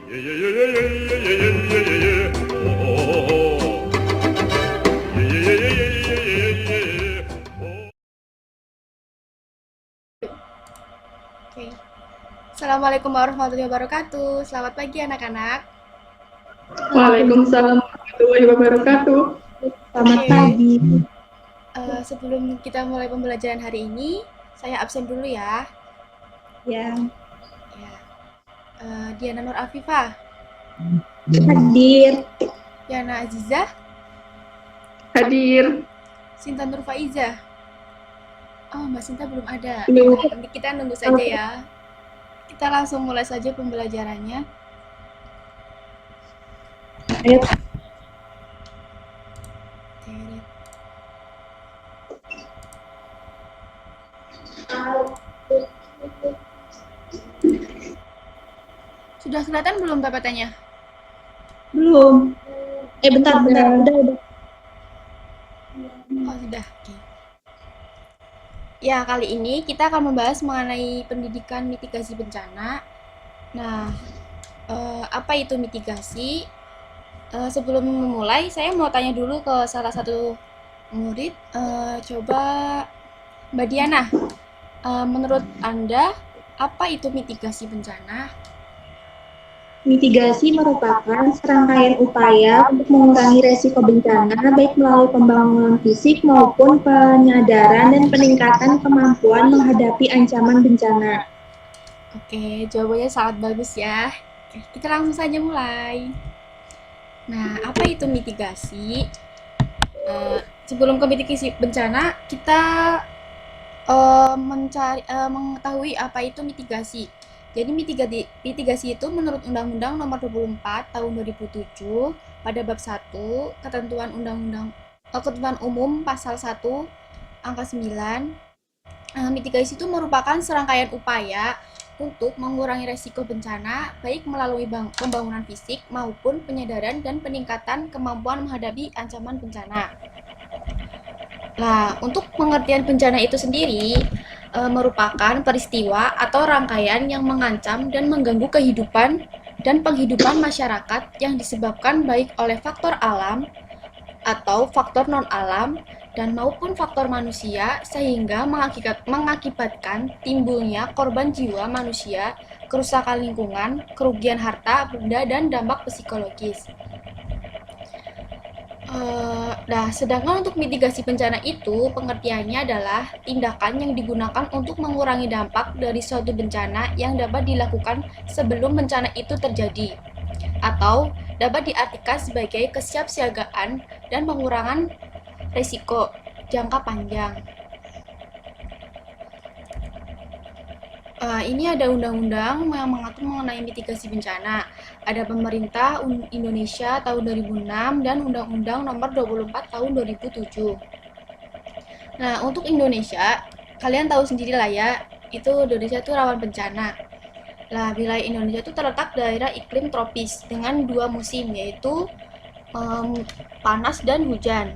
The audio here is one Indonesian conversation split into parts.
Yeah, yeah, yeah, yeah, yeah, yeah, yeah, yeah, yeah, yeah. Oh, oh, oh, oh. Yeah, yeah, yeah, yeah, yeah, yeah, yeah, yeah. Oh. Oke. Assalamualaikum warahmatullahi wabarakatuh. Selamat pagi anak-anak. Waalaikumsalam warahmatullahi wabarakatuh. Selamat Oke, pagi. sebelum kita mulai pembelajaran hari ini, saya absen dulu ya. Ya, Ya, Diana Nur Afifah, hadir. Yana Azizah, Hadir. Sinta Nur Faiza. Oh, Mbak Sinta belum ada. Belum. Nanti kita nunggu saja ya. Kita langsung mulai saja pembelajarannya. Ayo. Sudah kelihatan belum PPT-nya? Belum. Bentar. Udah. Oh, sudah. Oke. Ya, kali ini kita akan membahas mengenai pendidikan mitigasi bencana. Nah, apa itu mitigasi? Sebelum memulai, saya mau tanya dulu ke salah satu murid. Coba Mbak Diana, menurut Anda apa itu mitigasi bencana? Mitigasi merupakan serangkaian upaya untuk mengurangi resiko bencana, baik melalui pembangunan fisik maupun penyadaran dan peningkatan kemampuan menghadapi ancaman bencana. Oke, jawabannya sangat bagus ya. Oke, kita langsung saja mulai. Nah, apa itu mitigasi? Sebelum ke mitigasi bencana, kita mengetahui apa itu mitigasi. Jadi mitigasi itu menurut Undang-Undang Nomor 24 Tahun 2007 pada bab 1 ketentuan umum pasal 1 angka 9, mitigasi itu merupakan serangkaian upaya untuk mengurangi resiko bencana baik melalui pembangunan fisik maupun penyadaran dan peningkatan kemampuan menghadapi ancaman bencana. Nah, untuk pengertian bencana itu sendiri merupakan peristiwa atau rangkaian yang mengancam dan mengganggu kehidupan dan penghidupan masyarakat yang disebabkan baik oleh faktor alam atau faktor non-alam dan maupun faktor manusia sehingga mengakibatkan timbulnya korban jiwa manusia, kerusakan lingkungan, kerugian harta, benda, dan dampak psikologis. Nah, sedangkan untuk mitigasi bencana itu pengertiannya adalah tindakan yang digunakan untuk mengurangi dampak dari suatu bencana yang dapat dilakukan sebelum bencana itu terjadi, atau dapat diartikan sebagai kesiapsiagaan dan pengurangan risiko jangka panjang. Ini ada undang-undang yang mengatur mengenai mitigasi bencana. Ada Pemerintah Indonesia tahun 2006 dan Undang-Undang Nomor 24 tahun 2007. Nah, untuk Indonesia, kalian tahu sendiri lah ya, itu Indonesia itu rawan bencana. Nah, wilayah Indonesia itu terletak daerah iklim tropis dengan dua musim, yaitu panas dan hujan.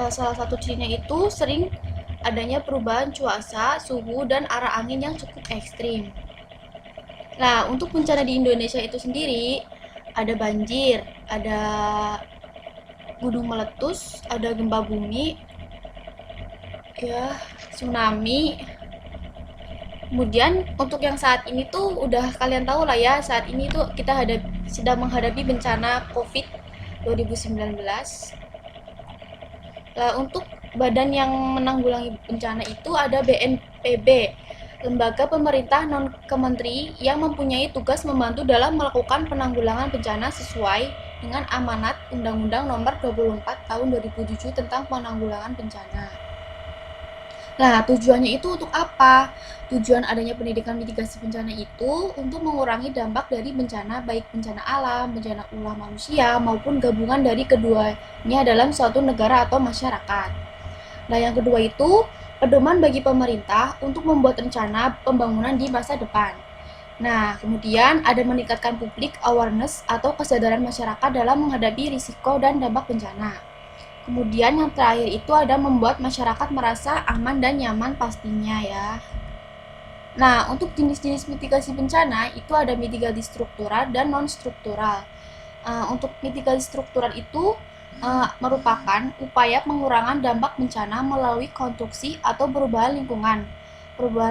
Salah satu cirinya itu sering adanya perubahan cuaca, suhu, dan arah angin yang cukup ekstrim. Nah, untuk bencana di Indonesia itu sendiri, ada banjir, ada gunung meletus, ada gempa bumi, ya, tsunami. Kemudian untuk yang saat ini tuh udah kalian tahu lah ya, saat ini tuh kita sedang menghadapi bencana COVID 2019. Nah, untuk badan yang menanggulangi bencana itu ada BNPB, lembaga pemerintah non-kementeri yang mempunyai tugas membantu dalam melakukan penanggulangan bencana sesuai dengan amanat Undang-Undang Nomor 24 Tahun 2007 tentang penanggulangan bencana. Nah, tujuannya itu untuk apa? Tujuan adanya pendidikan mitigasi bencana itu untuk mengurangi dampak dari bencana, baik bencana alam, bencana ulah manusia, maupun gabungan dari keduanya dalam suatu negara atau masyarakat. Nah, yang kedua itu pedoman bagi pemerintah untuk membuat rencana pembangunan di masa depan. Nah, kemudian ada meningkatkan public awareness atau kesadaran masyarakat dalam menghadapi risiko dan dampak bencana. Kemudian yang terakhir itu ada membuat masyarakat merasa aman dan nyaman pastinya ya. Nah, untuk jenis-jenis mitigasi bencana itu ada mitigasi struktural dan non-struktural. Untuk mitigasi struktural itu merupakan upaya pengurangan dampak bencana melalui konstruksi atau perubahan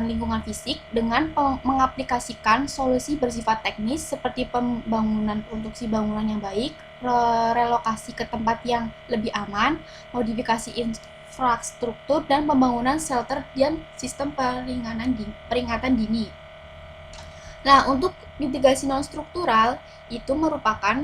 lingkungan fisik dengan mengaplikasikan solusi bersifat teknis seperti pembangunan konstruksi bangunan yang baik, relokasi ke tempat yang lebih aman, modifikasi infrastruktur, dan pembangunan shelter dan sistem peringatan dini. Nah, untuk mitigasi non-struktural itu merupakan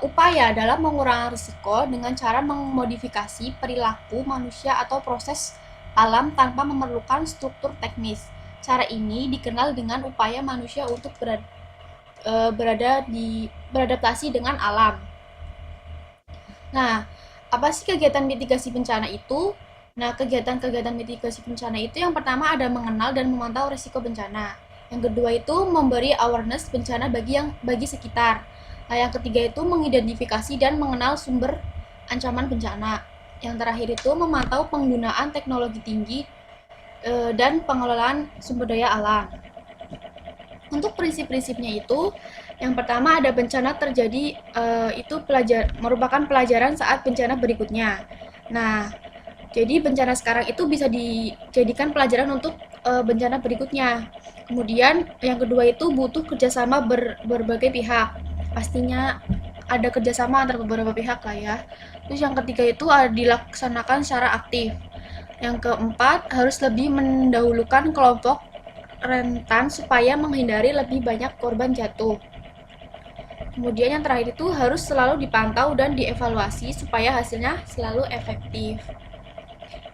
upaya dalam mengurangi risiko dengan cara memodifikasi perilaku manusia atau proses alam tanpa memerlukan struktur teknis. Cara ini dikenal dengan upaya manusia untuk beradaptasi dengan alam. Nah, apa sih kegiatan mitigasi bencana itu? Nah, kegiatan-kegiatan mitigasi bencana itu yang pertama ada mengenal dan memantau risiko bencana. Yang kedua itu memberi awareness bencana bagi sekitar. Nah, yang ketiga itu mengidentifikasi dan mengenal sumber ancaman bencana. Yang terakhir itu memantau penggunaan teknologi tinggi dan pengelolaan sumber daya alam. Untuk prinsip-prinsipnya itu, yang pertama ada bencana terjadi itu merupakan pelajaran saat bencana berikutnya. Nah, jadi bencana sekarang itu bisa dijadikan pelajaran untuk bencana berikutnya. Kemudian yang kedua itu butuh kerjasama berbagai pihak. Pastinya ada kerjasama antara beberapa pihak lah ya. Terus yang ketiga itu dilaksanakan secara aktif. Yang keempat harus lebih mendahulukan kelompok rentan supaya menghindari lebih banyak korban jatuh. Kemudian yang terakhir itu harus selalu dipantau dan dievaluasi supaya hasilnya selalu efektif.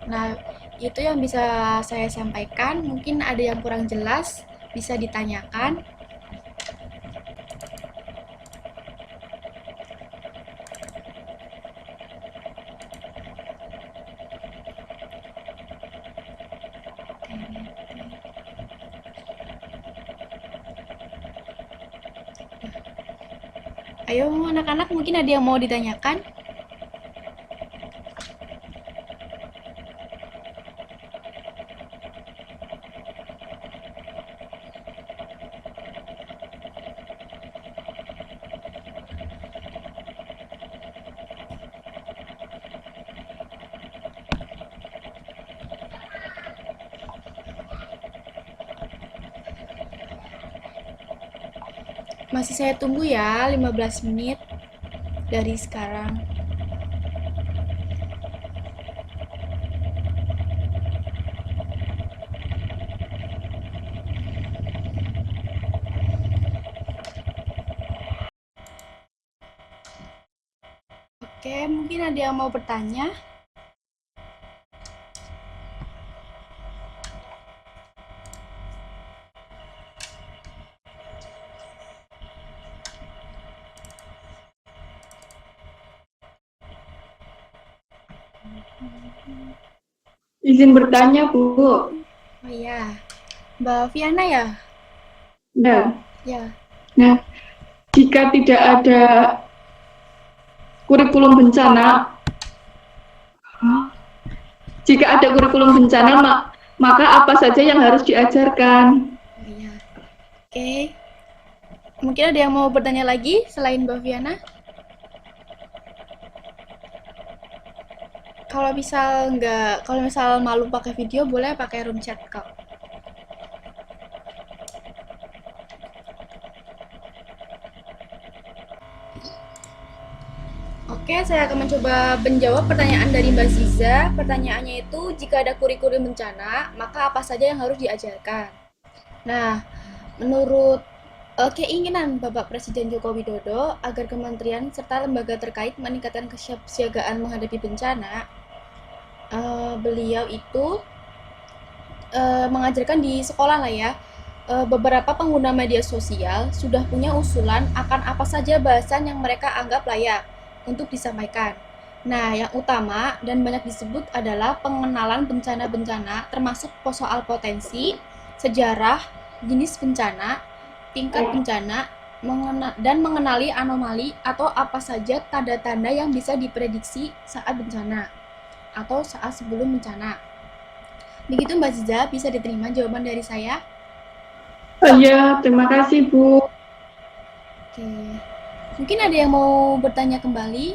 Nah, itu yang bisa saya sampaikan. Mungkin ada yang kurang jelas, bisa ditanyakan. Ayo anak-anak, mungkin ada yang mau ditanyakan? Masih saya tunggu ya, 15 menit dari sekarang. Oke, mungkin ada yang mau bertanya? Izin bertanya, Bu. Oh iya, Mbak Viana ya? Nah, Ya. nah, jika tidak ada kurikulum bencana, maka apa saja yang harus diajarkan? Oh iya. Oke. Mungkin ada yang mau bertanya lagi selain Mbak Viana? Kalau misal malu pakai video, boleh pakai room chat kok. Oke, saya akan mencoba menjawab pertanyaan dari Mbak Ziza. Pertanyaannya itu, jika ada kurikulum bencana, maka apa saja yang harus diajarkan? Nah, menurut keinginan Bapak Presiden Joko Widodo agar kementerian serta lembaga terkait meningkatkan kesiapsiagaan menghadapi bencana, beliau itu mengajarkan di sekolah lah ya. Beberapa pengguna media sosial sudah punya usulan akan apa saja bahasan yang mereka anggap layak untuk disampaikan. Nah, yang utama dan banyak disebut adalah pengenalan bencana-bencana termasuk soal potensi, sejarah, jenis bencana, tingkat bencana, dan mengenali anomali atau apa saja tanda-tanda yang bisa diprediksi saat bencana atau saat sebelum bencana. Begitu Mbak Ziza, bisa diterima jawaban dari saya? Oh iya, terima kasih Bu. Oke. Mungkin ada yang mau bertanya kembali?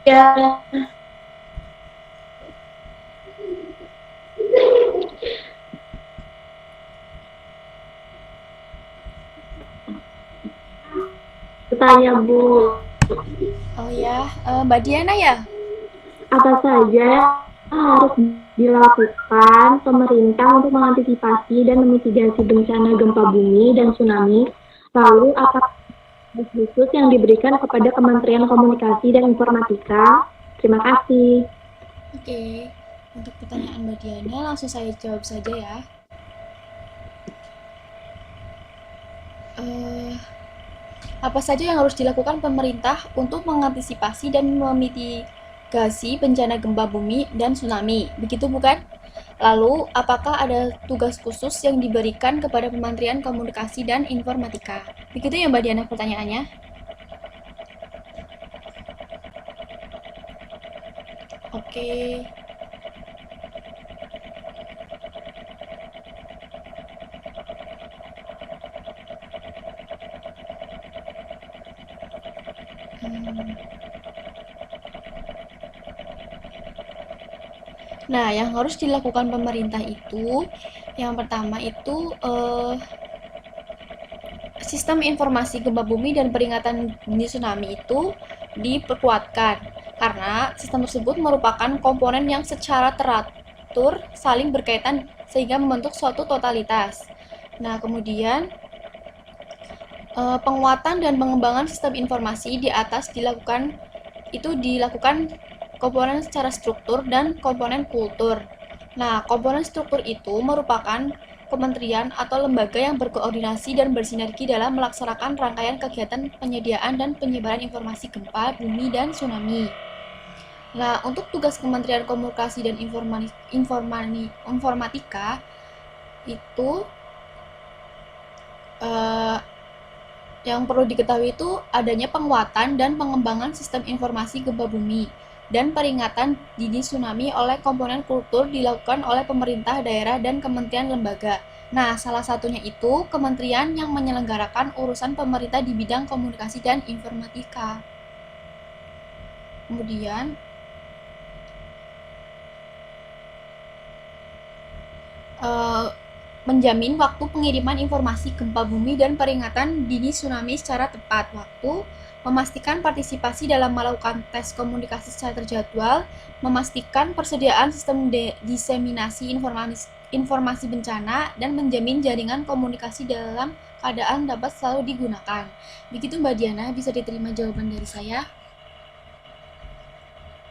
Ya, bertanya Bu, Oh ya, Mbak Diana ya? apa saja yang harus dilakukan pemerintah untuk mengantisipasi dan memitigasi bencana gempa bumi dan tsunami? Lalu, apa khusus yang diberikan kepada Kementerian Komunikasi dan Informatika? Terima kasih. Oke. Untuk pertanyaan Mbak Diana, langsung saya jawab saja ya. Eh, apa saja yang harus dilakukan pemerintah untuk mengantisipasi dan memitigasi bencana gempa bumi dan tsunami? Begitu bukan? Lalu, apakah ada tugas khusus yang diberikan kepada Kementerian Komunikasi dan Informatika? Begitu ya Mbak Diana pertanyaannya? Oke. Hmm. Nah, yang harus dilakukan pemerintah itu, yang pertama itu sistem informasi gempa bumi dan peringatan dini tsunami itu diperkuatkan karena sistem tersebut merupakan komponen yang secara teratur saling berkaitan sehingga membentuk suatu totalitas. Nah, kemudian penguatan dan pengembangan sistem informasi di atas dilakukan komponen secara struktur dan komponen kultur. Nah, komponen struktur itu merupakan kementerian atau lembaga yang berkoordinasi dan bersinergi dalam melaksanakan rangkaian kegiatan penyediaan dan penyebaran informasi gempa, bumi, dan tsunami. Nah, untuk tugas Kementerian Komunikasi dan Informatika itu eh, yang perlu diketahui itu adanya penguatan dan pengembangan sistem informasi gempa bumi dan peringatan dini tsunami oleh komponen kultur dilakukan oleh pemerintah daerah dan kementerian lembaga. Nah, salah satunya itu kementerian yang menyelenggarakan urusan pemerintah di bidang komunikasi dan informatika. Kemudian, eh, menjamin waktu pengiriman informasi gempa bumi dan peringatan dini tsunami secara tepat waktu, memastikan partisipasi dalam melakukan tes komunikasi secara terjadwal, memastikan persediaan sistem diseminasi informasi bencana, dan menjamin jaringan komunikasi dalam keadaan dapat selalu digunakan. Begitu Mbak Diana, bisa diterima jawaban dari saya?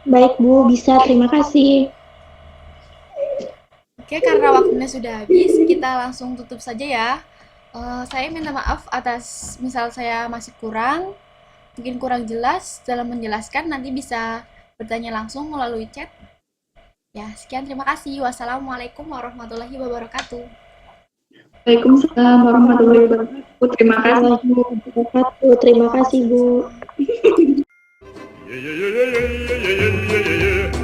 Baik Bu, bisa. Terima kasih. Oke, karena waktunya sudah habis, kita langsung tutup saja ya. Saya minta maaf atas misal saya masih mungkin kurang jelas dalam menjelaskan, nanti bisa bertanya langsung melalui chat. Ya, sekian terima kasih. Wassalamualaikum warahmatullahi wabarakatuh. Waalaikumsalam warahmatullahi wabarakatuh. Terima kasih Bu. Terima kasih Bu. Yeah, yeah, yeah, yeah, yeah, yeah, yeah, yeah, yeah.